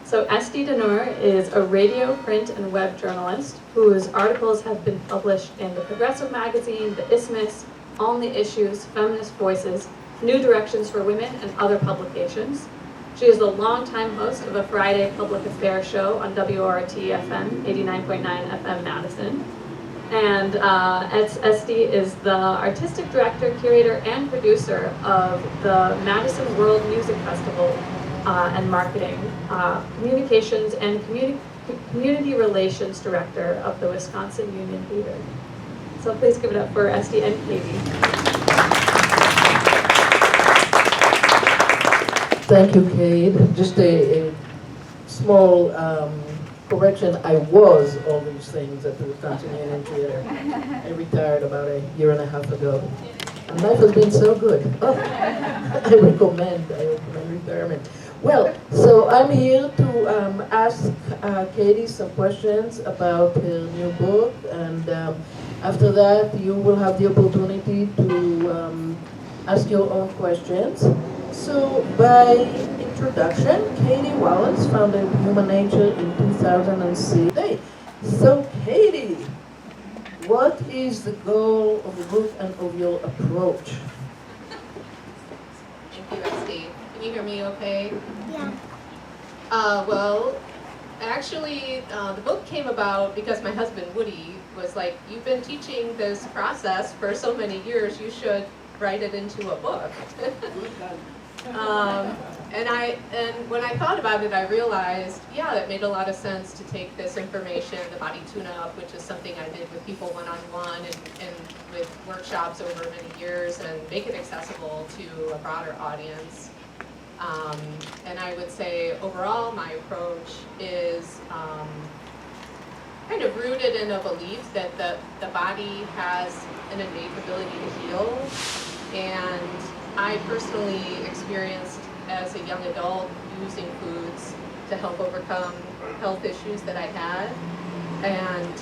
So Esty Dinur is a radio, print, and web journalist whose articles have been published in the Progressive Magazine, the Isthmus, On the Issues, Feminist Voices, New Directions for Women, and other publications. She is the longtime host of a Friday public affairs show on WRT-FM, 89.9 FM Madison. And Esty is the artistic director, curator, and producer of the Madison World Music Festival and marketing, communications, and community relations director of the Wisconsin Union Theater. So please give it up for Esty and Katy. Thank you, Kate. Just a small correction. I was all these things at the Wisconsin Union Theater. I retired about a year and a half ago. And life has been so good. Oh, I recommend retirement. Well, so I'm here to ask Katy some questions about her new book, and after that you will have the opportunity to ask your own questions. So by introduction, Katy Wallace founded Human Nature in 2006. Hey, so Katy, what is the goal of the book and of your approach? Thank you, Esty. Can you hear me okay? Yeah. Well, actually, the book came about because my husband, Woody, was like, you've been teaching this process for so many years, you should write it into a book. And when I thought about it, I realized, yeah, it made a lot of sense to take this information, the body tune-up, which is something I did with people one-on-one and with workshops over many years, and make it accessible to a broader audience. And I would say overall my approach is kind of rooted in a belief that the body has an innate ability to heal. And I personally experienced as a young adult using foods to help overcome health issues that I had. And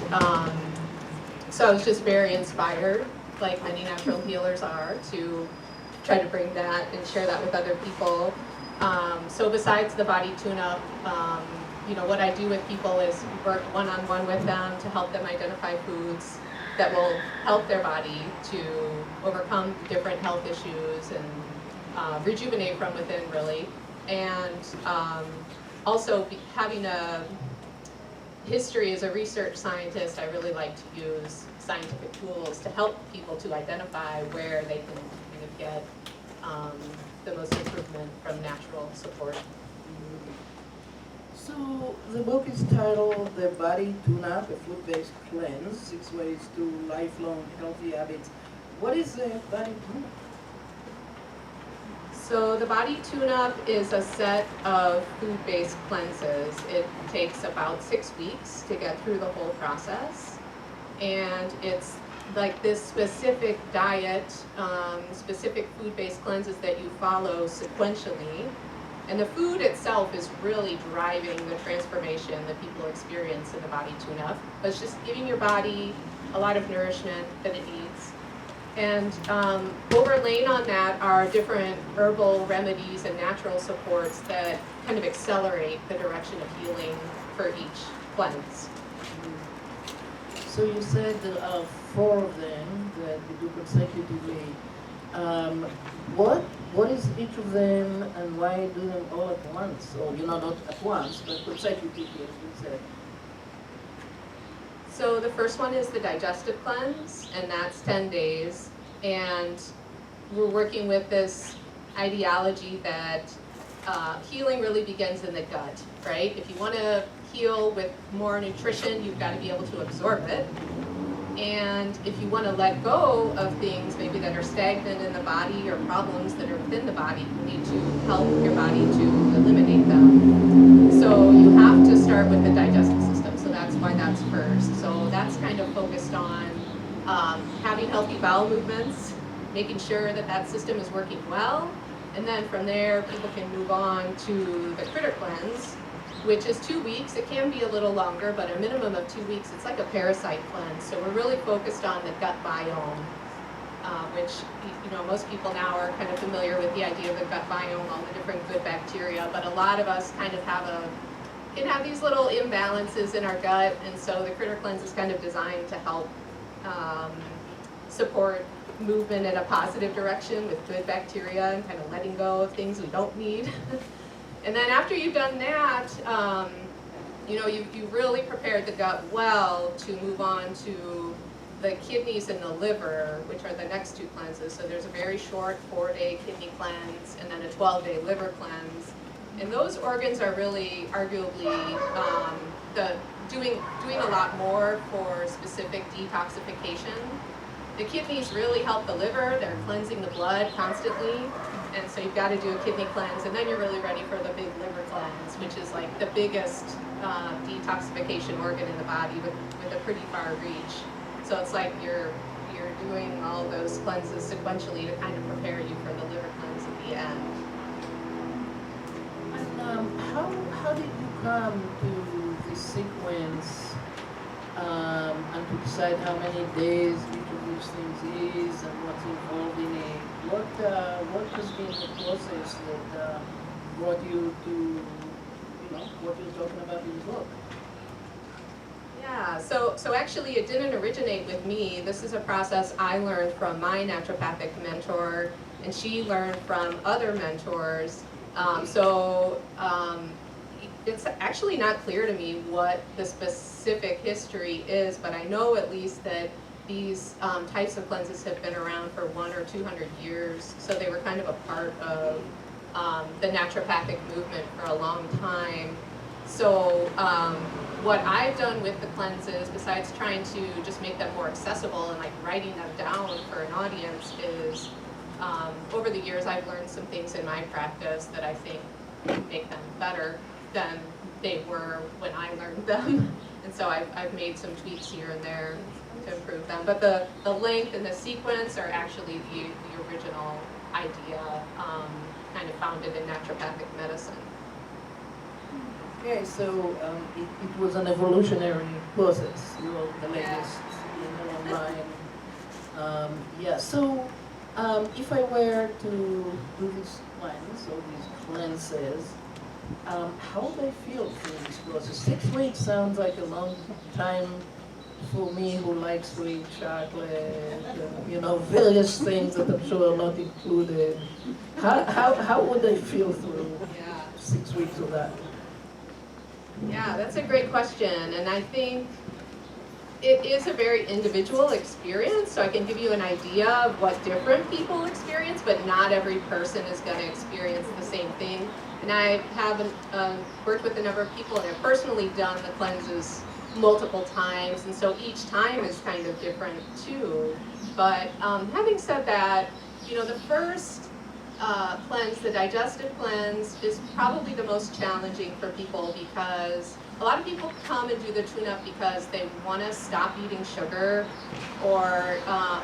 so I was just very inspired, like many natural healers are, to try to bring that and share that with other people. So besides the body tune-up, you know, what I do with people is work one-on-one with them to help them identify foods that will help their body to overcome different health issues and rejuvenate from within, really. And also having a history as a research scientist, I really like to use scientific tools to help people to identify where they can kind of get the most improvement from natural support. So the book is titled The Body Tune-Up, a Food-Based Cleanse, 6 Ways to Lifelong Healthy Habits. What is the Body Tune-Up? So the Body Tune-Up is a set of food-based cleanses. It takes about 6 weeks to get through the whole process. And it's like this specific diet, specific food-based cleanses that you follow sequentially. And the food itself is really driving the transformation that people experience in the Body Tune-Up. But it's just giving your body a lot of nourishment that it needs. And overlaying on that are different herbal remedies and natural supports that kind of accelerate the direction of healing for each cleanse. So you said there are 4 of them that you do consecutively. What is each of them, and why do them all at once? Or, you know, not at once, but consecutively, as you said. So the first one is the digestive cleanse, and that's 10 days. And we're working with this ideology that healing really begins in the gut, right? If you want to heal with more nutrition, you've got to be able to absorb it. And if you want to let go of things maybe that are stagnant in the body or problems that are within the body, you need to help your body to eliminate them. So you have to start with the digestive system, so that's why that's first. So that's kind of focused on having healthy bowel movements, making sure that that system is working well, and then from there people can move on to the critter cleanse, which is 2 weeks. It can be a little longer, but a minimum of 2 weeks. It's like a parasite cleanse. So we're really focused on the gut biome, which, you know, most people now are kind of familiar with the idea of the gut biome, all the different good bacteria, but a lot of us kind of have a can have these little imbalances in our gut, and so the Critter Cleanse is kind of designed to help support movement in a positive direction with good bacteria and kind of letting go of things we don't need. And then after you've done that, you know, you really prepared the gut well to move on to the kidneys and the liver, which are the next two cleanses. So there's a very short 4-day kidney cleanse and then a 12-day liver cleanse. And those organs are really arguably doing a lot more for specific detoxification. The kidneys really help the liver. They're cleansing the blood constantly. And so you've got to do a kidney cleanse, and then you're really ready for the big liver cleanse, which is like the biggest detoxification organ in the body with a pretty far reach. So it's like you're doing all those cleanses sequentially to kind of prepare you for the liver cleanse at the end. And how did you come to the sequence and to decide how many days each of these things is and what's involved in it? What has been the process that brought you to, you know, what you're talking about in the book? Yeah, so actually it didn't originate with me. This is a process I learned from my naturopathic mentor, and she learned from other mentors. It's actually not clear to me what the specific history is, but I know at least that these types of cleanses have been around for 100 or 200 years, so they were kind of a part of the naturopathic movement for a long time. So what I've done with the cleanses, besides trying to just make them more accessible and like writing them down for an audience, is over the years I've learned some things in my practice that I think make them better than they were when I learned them. And so I've made some tweaks here and there to improve them. But the length and the sequence are actually the original idea, kind of founded in naturopathic medicine. Okay, so it was an evolutionary process. You wrote the latest online. Yeah, so if I were to do this cleanse or these cleanses, how would I feel through this process? 6 weeks sounds like a long time for me who likes to eat chocolate, you know, various things that I'm sure are not included. How would I feel through 6 weeks of that? Yeah, that's a great question, and I think it is a very individual experience, so I can give you an idea of what different people experience, but not every person is going to experience the same thing. And I have worked with a number of people and have personally done the cleanses multiple times, and so each time is kind of different too. But having said that, you know, the first cleanse, the digestive cleanse, is probably the most challenging for people because a lot of people come and do the tune-up because they want to stop eating sugar, or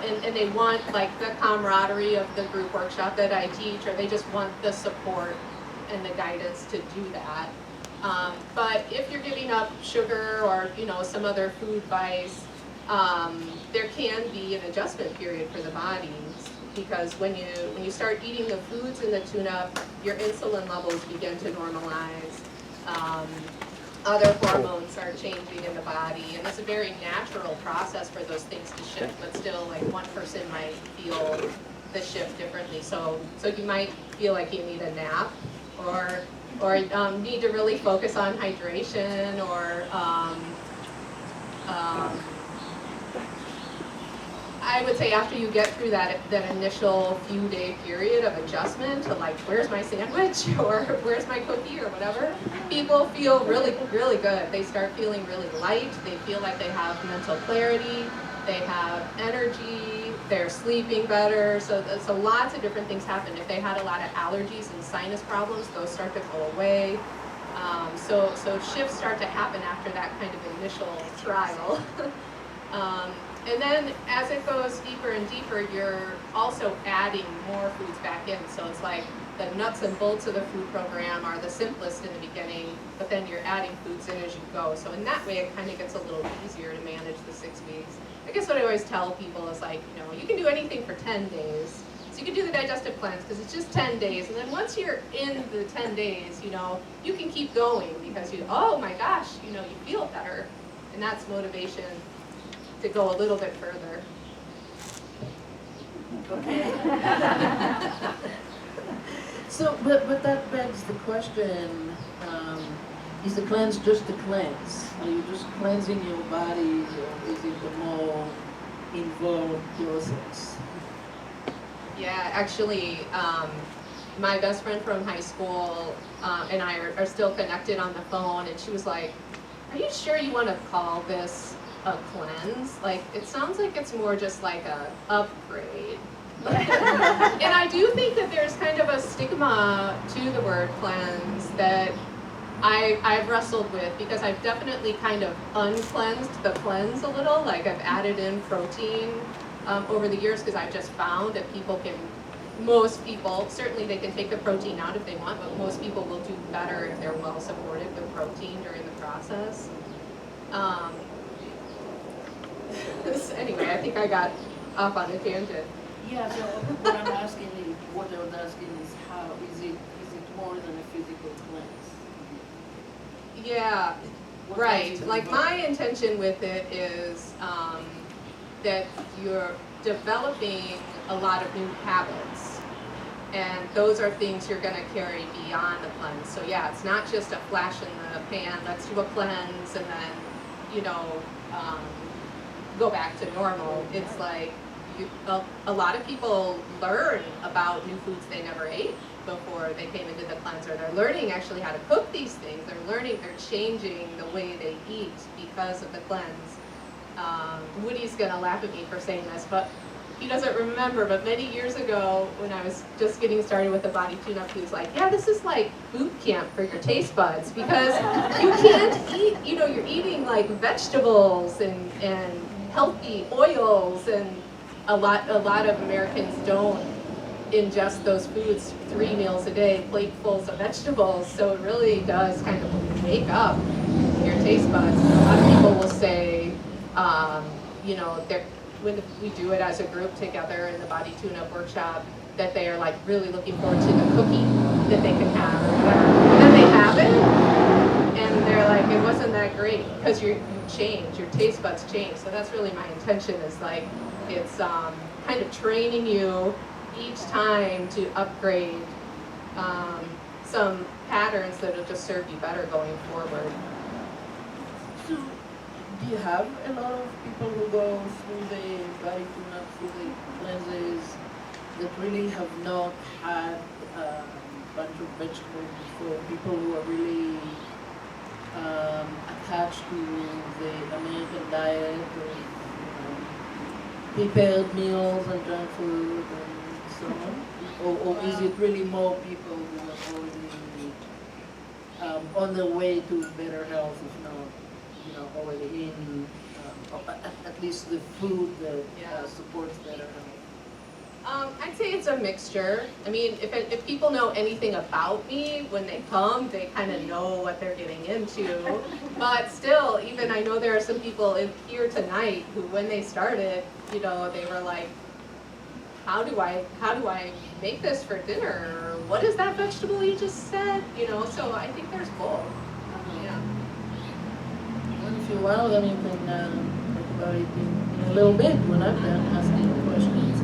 and they want like the camaraderie of the group workshop that I teach, or they just want the support and the guidance to do that. But if you're giving up sugar or, you know, some other food vice, there can be an adjustment period for the body, because when you start eating the foods in the tune-up, your insulin levels begin to normalize. Other hormones are changing in the body, and it's a very natural process for those things to shift, but still, like, one person might feel the shift differently. So you might feel like you need a nap, or need to really focus on hydration, or I would say after you get through that initial few day period of adjustment to like, where's my sandwich, or where's my cookie, or whatever, people feel really, really good. They start feeling really light. They feel like they have mental clarity. They have energy. They're sleeping better. So lots of different things happen. If they had a lot of allergies and sinus problems, those start to go away. So shifts start to happen after that kind of initial trial. And then as it goes deeper and deeper, you're also adding more foods back in. So it's like the nuts and bolts of the food program are the simplest in the beginning, but then you're adding foods in as you go. So in that way, it kind of gets a little easier to manage the 6 weeks. I guess what I always tell people is like, you know, you can do anything for 10 days. So you can do the digestive cleanse because it's just 10 days. And then once you're in the 10 days, you know, you can keep going because oh my gosh, you know, you feel better. And that's motivation to go a little bit further. Okay. So, but that begs the question, is the cleanse just a cleanse? Are you just cleansing your body, or is it a more involved process? Yeah, actually, my best friend from high school and I are still connected on the phone, and she was like, "Are you sure you want to call this a cleanse? Like, it sounds like it's more just like a upgrade." And I do think that there's kind of a stigma to the word cleanse that I've wrestled with, because I've definitely kind of uncleansed the cleanse a little. Like, I've added in protein over the years because I've just found that most people, certainly they can take the protein out if they want, but most people will do better if they're well supported with protein during the process. Anyway, I think I got off on a tangent. Yeah, so what I'm asking is, what I was asking is, how is it more than a physical cleanse? Yeah, What right. does it Like, involve? my intention with it is that you're developing a lot of new habits, and those are things you're going to carry beyond the cleanse. So yeah, it's not just a flash in the pan, let's do a cleanse and then, you know, go back to normal. It's like a lot of people learn about new foods they never ate before they came into the cleanse, or they're learning actually how to cook these things. They're changing the way they eat because of the cleanse. Woody's gonna laugh at me for saying this, but he doesn't remember, but many years ago when I was just getting started with the body tune-up, he was like, yeah, this is like boot camp for your taste buds, because you can't eat, you know, you're eating like vegetables and healthy oils, and a lot of Americans don't ingest those foods 3 meals a day, platefuls of vegetables, so it really does kind of make up your taste buds. And a lot of people will say, you know, when we do it as a group together in the body tune-up workshop, that they are like really looking forward to the cookie that they can have or whatever. And then they have it, and they're like, it wasn't that great, because you change, your taste buds change. So that's really my intention, is like, it's kind of training you each time to upgrade some patterns that will just serve you better going forward. So, do you have a lot of people who go through the body tune-up, through the cleanses, that really have not had a bunch of vegetables before? People who are really attached to the American diet, or prepared meals and junk food and so on? Or is it really more people who are already on their way to better health, if not, you know, already in, at least the food that supports better health? I'd say it's a mixture. I mean, if people know anything about me, when they come, they kind of know what they're getting into. But still, even I know there are some people here tonight who, when they started, you know, they were like, how do I make this for dinner? Or what is that vegetable you just said? You know, so I think there's both. Yeah. And if you want, then you can talk about it in a little bit when I'm done asking questions.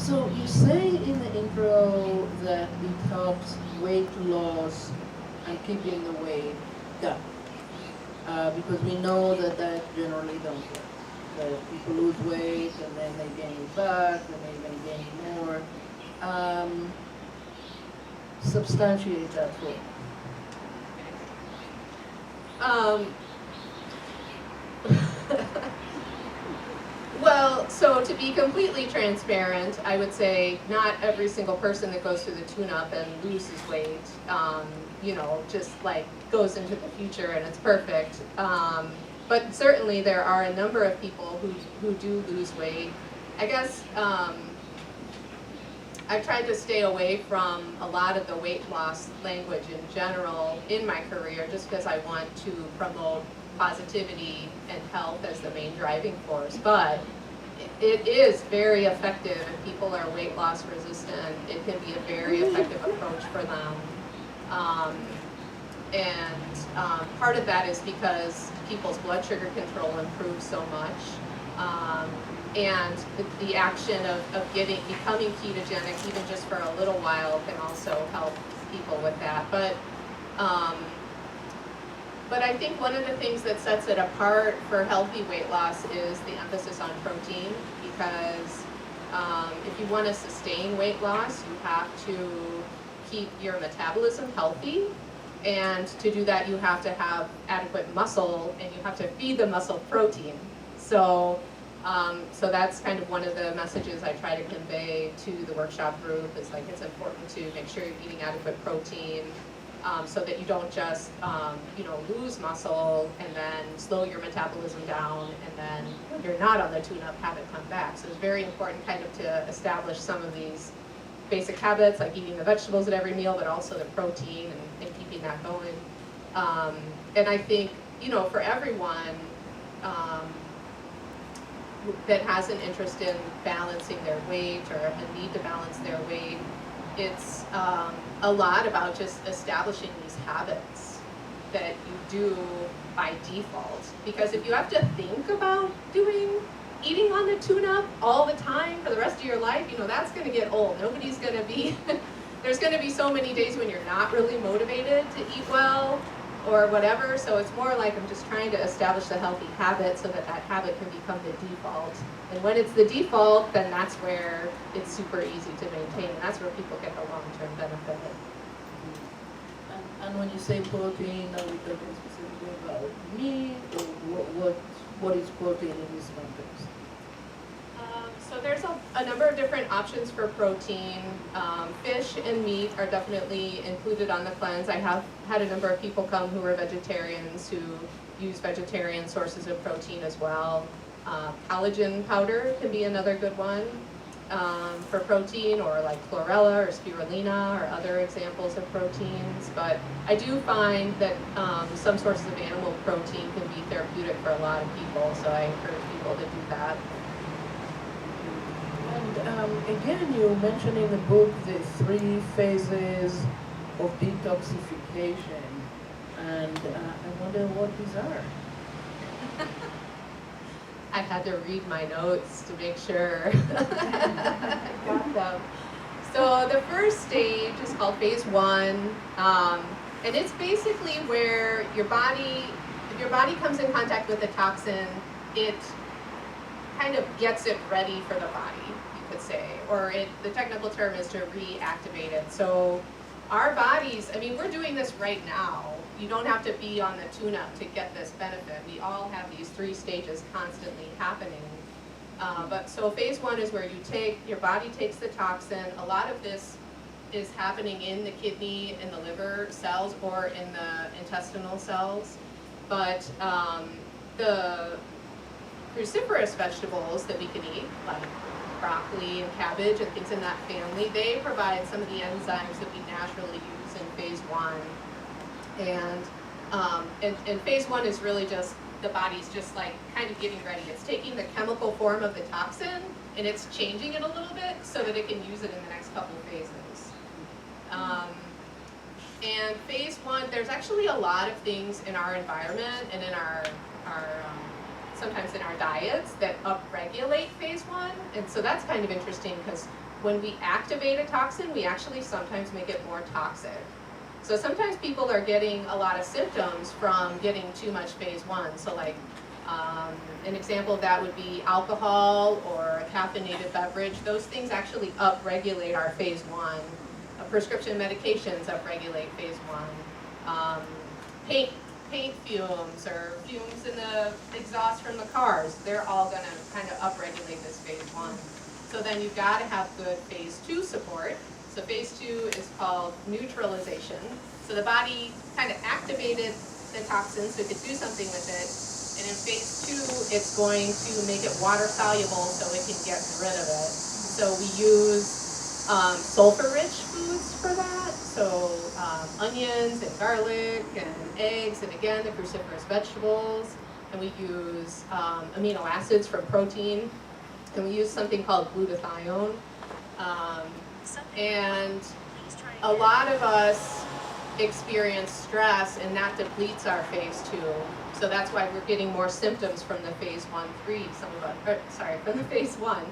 So you say in the intro that it helps weight loss and keeping the weight down, because we know that generally don't work. That people lose weight and then they gain it back, and they even gain more. Substantiate that for me. Well, so to be completely transparent, I would say not every single person that goes through the tune-up and loses weight, you know, just like goes into the future and it's perfect. But certainly there are a number of people who do lose weight. I guess I've tried to stay away from a lot of the weight loss language in general in my career, just because I want to promote positivity and health as the main driving force. But it is very effective if people are weight loss resistant. It can be a very effective approach for them. Part of that is because people's blood sugar control improves so much. And the action of becoming ketogenic, even just for a little while, can also help people with that. But I think one of the things that sets it apart for healthy weight loss is the emphasis on protein, because if you want to sustain weight loss, you have to keep your metabolism healthy. And to do that, you have to have adequate muscle, and you have to feed the muscle protein. So that's kind of one of the messages I try to convey to the workshop group, is like it's important to make sure you're eating adequate protein, so that you don't just lose muscle and then slow your metabolism down, and then when you're not on the tune-up, have it come back. So it's very important kind of to establish some of these basic habits, like eating the vegetables at every meal, but also the protein and keeping that going. And I think, for everyone that has an interest in balancing their weight or a need to balance their weight, it's a lot about just establishing these habits that you do by default. Because if you have to think about eating on the tune-up all the time for the rest of your life, that's going to get old. Nobody's going to be, there's going to be so many days when you're not really motivated to eat well or whatever. So it's more like I'm just trying to establish the healthy habit so that habit can become the default. And when it's the default, then that's where it's super easy to maintain, and that's where people get the long-term benefit. And when you say protein, are we talking specifically about meat, or what is protein in this context? So there's a number of different options for protein. Fish and meat are definitely included on the cleanse. I have had a number of people come who are vegetarians who use vegetarian sources of protein as well. Collagen powder can be another good one for protein, or like chlorella or spirulina or other examples of proteins. But I do find that some sources of animal protein can be therapeutic for a lot of people, so I encourage people to do that. And again, you mentioned in the book the 3 phases of detoxification, and I wonder what these are. I had to read my notes to make sure I got them. So the first stage is called phase 1, and it's basically where if your body comes in contact with the toxin, it kind of gets it ready for the body, you could say, or the technical term is to reactivate it. So our bodies, we're doing this right now. You don't have to be on the tune-up to get this benefit. We all have these 3 stages constantly happening. So phase 1 is where your body takes the toxin. A lot of this is happening in the kidney, in the liver cells, or in the intestinal cells. But the cruciferous vegetables that we can eat, like broccoli and cabbage and things in that family, they provide some of the enzymes that we naturally use in phase 1. And phase 1 is really just the body's just like kind of getting ready. It's taking the chemical form of the toxin and it's changing it a little bit so that it can use it in the next couple phases. And phase 1, there's actually a lot of things in our environment and in our sometimes in our diets that upregulate phase 1. And so that's kind of interesting, because when we activate a toxin, we actually sometimes make it more toxic. So sometimes people are getting a lot of symptoms from getting too much phase 1. So like an example of that would be alcohol or a caffeinated beverage. Those things actually upregulate our phase 1. Prescription medications upregulate phase 1. Paint fumes or fumes in the exhaust from the cars, they're all going to kind of upregulate this phase 1. So then you've got to have good phase 2 support. So phase 2 is called neutralization. So the body kind of activated the toxin so it could do something with it. And in phase 2, it's going to make it water soluble so it can get rid of it. So we use sulfur-rich foods for that. So onions and garlic and eggs, and again, the cruciferous vegetables. And we use amino acids from protein. and we use something called glutathione. And a lot of us experience stress, and that depletes our phase 2. So that's why we're getting more symptoms from the phase 1-3. From the phase 1.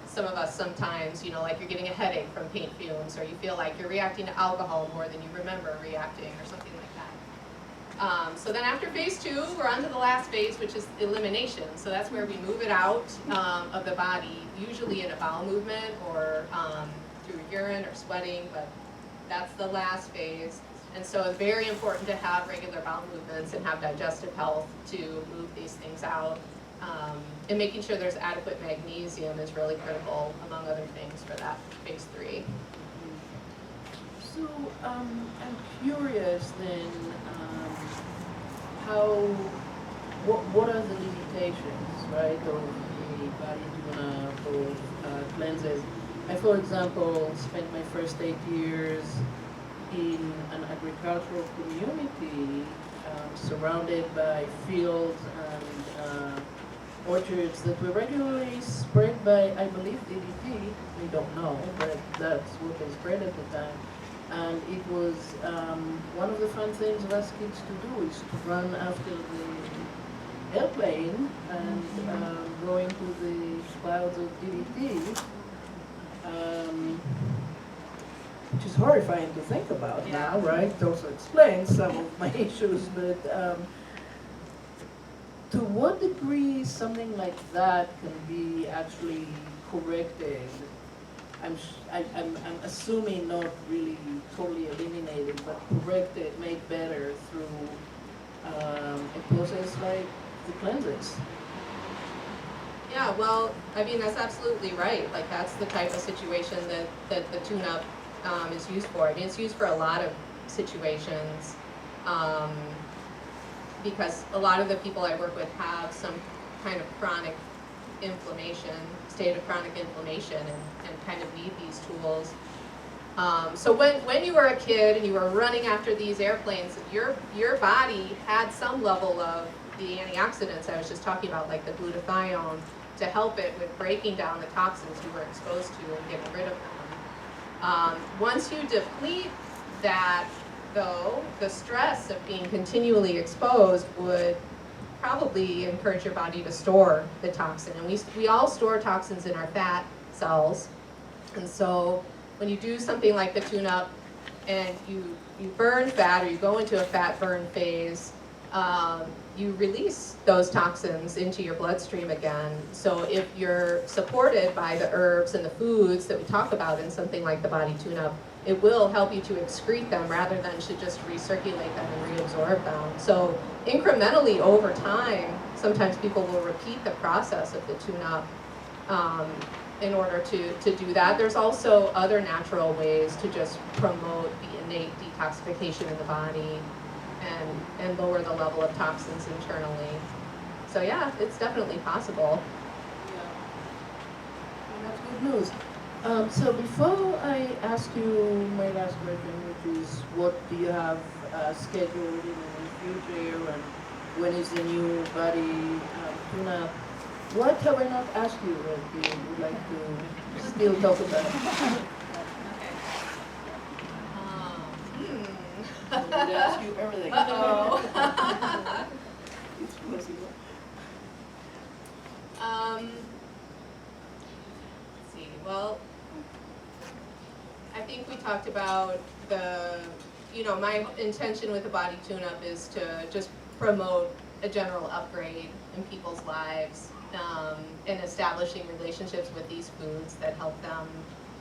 Some of us sometimes, like you're getting a headache from paint fumes, or you feel like you're reacting to alcohol more than you remember reacting, or something like that. So then after phase 2, we're on to the last phase, which is elimination. So that's where we move it out of the body, usually in a bowel movement or through urine or sweating, but that's the last phase. And so it's very important to have regular bowel movements and have digestive health to move these things out. And making sure there's adequate magnesium is really critical, among other things, for that phase 3. So I'm curious then, what are the limitations, right, of the body tune-up of cleanses? I, for example, spent my first 8 years in an agricultural community surrounded by fields and orchards that were regularly sprayed by, I believe, DDT. We don't know, but that's what they sprayed at the time. And it was one of the fun things of us kids to do is to run after the airplane and go into the clouds of DDT, which is horrifying to think about now, right? It also explains some of my issues, but to what degree something like that can be actually corrected? I'm assuming not really totally eliminated, but corrected, made better through a process like the cleanses. Yeah, well, I mean, that's absolutely right. Like, that's the type of situation that the tune-up is used for. I mean, it's used for a lot of situations. Because a lot of the people I work with have some kind of chronic inflammation, state of chronic inflammation, and kind of need these tools. So when you were a kid and you were running after these airplanes, your body had some level of the antioxidants I was just talking about, like the glutathione, to help it with breaking down the toxins you were exposed to and getting rid of them. Once you deplete that, though, the stress of being continually exposed would probably encourage your body to store the toxin. And we all store toxins in our fat cells. And so when you do something like the tune-up and you burn fat, or you go into a fat burn phase, you release those toxins into your bloodstream again. So if you're supported by the herbs and the foods that we talk about in something like the body tune-up, it will help you to excrete them rather than to just recirculate them and reabsorb them. So incrementally over time, sometimes people will repeat the process of the tune-up in order to do that. There's also other natural ways to just promote the innate detoxification in the body and lower the level of toxins internally. So yeah, it's definitely possible. Yeah. Well, that's good news. So before I ask you my last question, which is what do you have scheduled in the future, and when is the new body tune-up? What have I not asked you that you would like to still talk about? I'm going to ask you everything. Uh-oh. It's possible. Let's see, well, I think we talked about my intention with the body tune-up is to just promote a general upgrade in people's lives, and establishing relationships with these foods that help them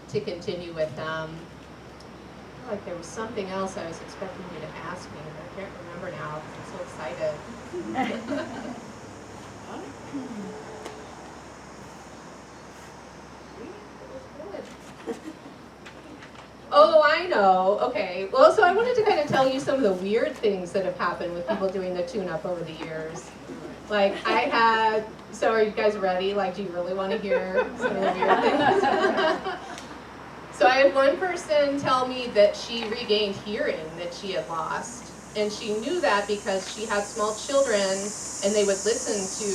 to continue with them. I feel like there was something else I was expecting you to ask me, but I can't remember now because I'm so excited. Oh, I know. Okay. Well, so I wanted to kind of tell you some of the weird things that have happened with people doing the tune-up over the years. Like, so are you guys ready? Like, do you really want to hear some of the weird things? So I had one person tell me that she regained hearing that she had lost. And she knew that because she had small children and they would listen to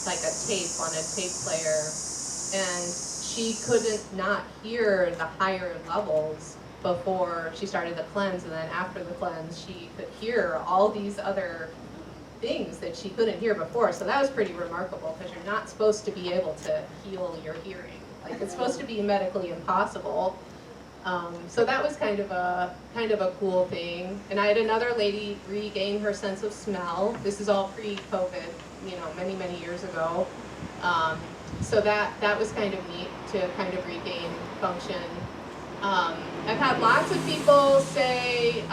like a tape on a tape player, and she couldn't not hear the higher levels before she started the cleanse, and then after the cleanse she could hear all these other things that she couldn't hear before. So that was pretty remarkable, because you're not supposed to be able to heal your hearing. Like, it's supposed to be medically impossible. So that was kind of a cool thing. And I had another lady regain her sense of smell. This is all pre-COVID, you know, many, many years ago. So that was kind of neat to kind of regain function. I've had lots of people say,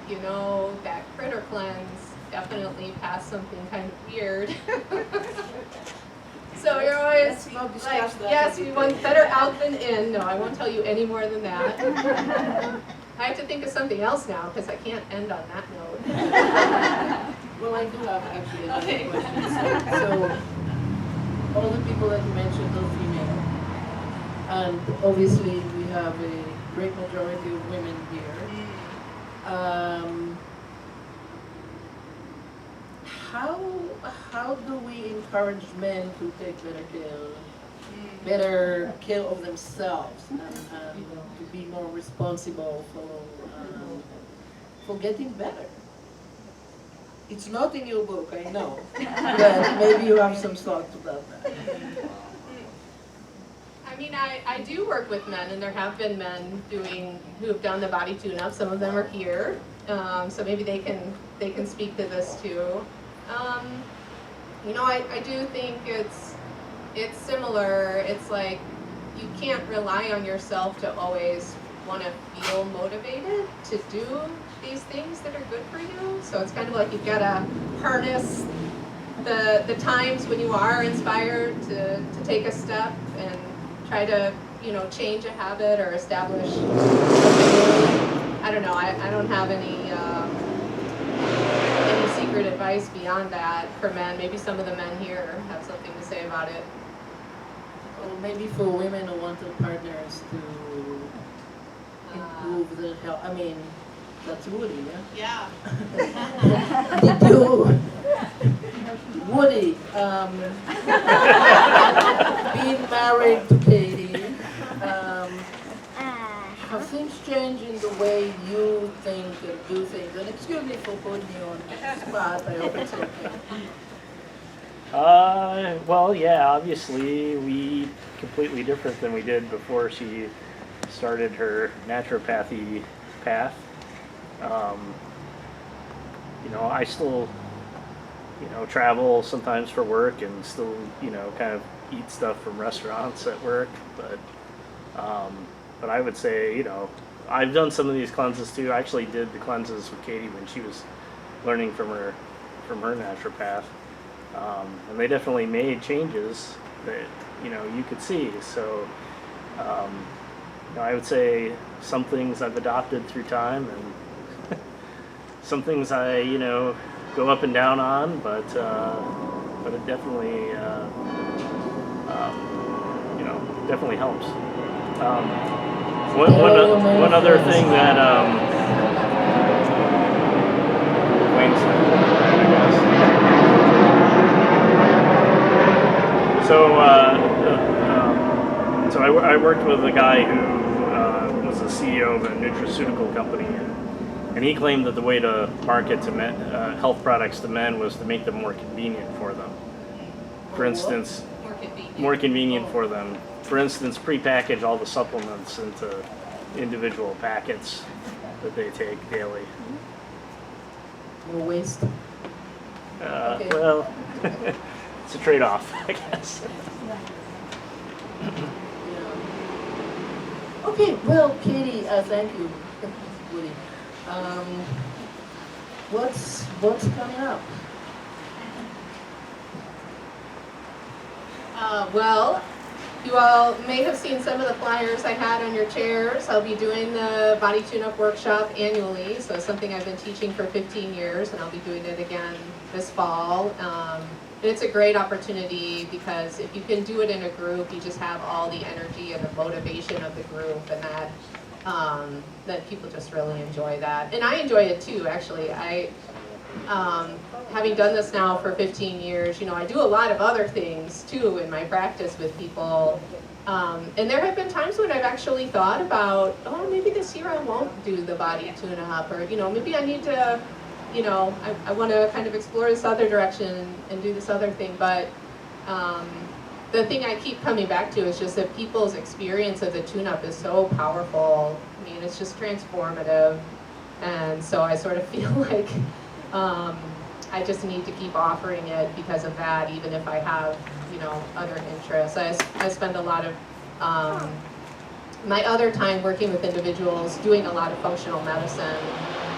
you know, that critter cleanse definitely passed something kind of weird. So you're always like, yes, we want better out than in. No, I won't tell you any more than that. I have to think of something else now, because I can't end on that note. Well, I do have actually another question. So, all the people that you mentioned are female, and obviously we have a great majority of women here. How do we encourage men to take better care of themselves and to be more responsible for getting better? It's not in your book, I know, but maybe you have some thoughts about that. I mean, I do work with men, and there have been men who have done the body tune-up. Some of them are here, so maybe they can speak to this too. You know, I do think it's similar. It's like you can't rely on yourself to always want to feel motivated to do these things that are good for you. So it's kind of like you've got to harness the times when you are inspired to take a step and try to, you know, change a habit or establish something new. I don't know. I don't have any secret advice beyond that for men. Maybe some of the men here have something to say about it. Or maybe for women who want their partners to improve their health. I mean, that's Woody, yeah? Yeah. Did you, Woody, being married to Katy, have things changed in the way you think and do things? And excuse me for putting you on the spot, I hope it's okay. Well, yeah, obviously we completely different than we did before she started her naturopathy path. You know, I still, you know, travel sometimes for work and still, you know, kind of eat stuff from restaurants at work, but I would say, you know, I've done some of these cleanses too. I actually did the cleanses with Katy when she was learning from her naturopath. And they definitely made changes that, you know, you could see. So, you know, I would say some things I've adopted through time, and some things I, you know, go up and down on, but it definitely, you know, definitely helps. One other thing that Wayne said, I guess. So I worked with a guy who was the CEO of a nutraceutical company, and he claimed that the way to market to men, health products to men was to make them more convenient for them. For instance, more convenient for them. For instance, pre-package all the supplements into individual packets that they take daily. No waste. Okay. Well, it's a trade-off, I guess. Yeah. Okay, well, Katy, thank you, Woody. What's coming up? Well, you all may have seen some of the flyers I had on your chairs. I'll be doing the body tune-up workshop annually, so it's something I've been teaching for 15 years, and I'll be doing it again this fall. And it's a great opportunity because if you can do it in a group, you just have all the energy and the motivation of the group, and that that people just really enjoy that. And I enjoy it too, actually. Having done this now for 15 years, I do a lot of other things too in my practice with people. And there have been times when I've actually thought about, oh, maybe this year I won't do the body tune-up, or, maybe I need to, I want to kind of explore this other direction and do this other thing. But the thing I keep coming back to is just that people's experience of the tune-up is so powerful. I mean, it's just transformative. And so I sort of feel like I just need to keep offering it because of that, even if I have, other interests. I spend a lot of my other time working with individuals, doing a lot of functional medicine,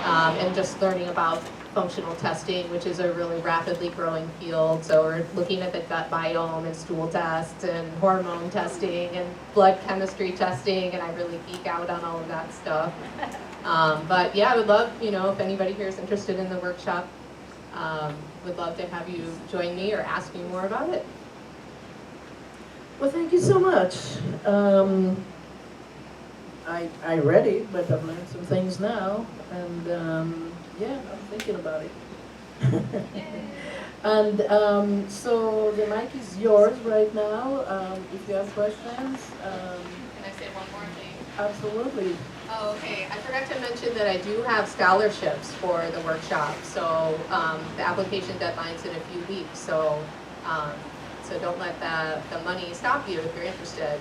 and just learning about functional testing, which is a really rapidly growing field. So we're looking at the gut biome and stool tests and hormone testing and blood chemistry testing, and I really geek out on all of that stuff. But yeah, I would love, if anybody here is interested in the workshop, would love to have you join me or ask me more about it. Well, thank you so much. I read it, but I've learned some things now, and yeah, I'm thinking about it. And so the mic is yours right now. If you have questions. Can I say one more thing? Absolutely. Oh, okay. I forgot to mention that I do have scholarships for the workshop. So the application deadline's in a few weeks. So so don't let the money stop you if you're interested.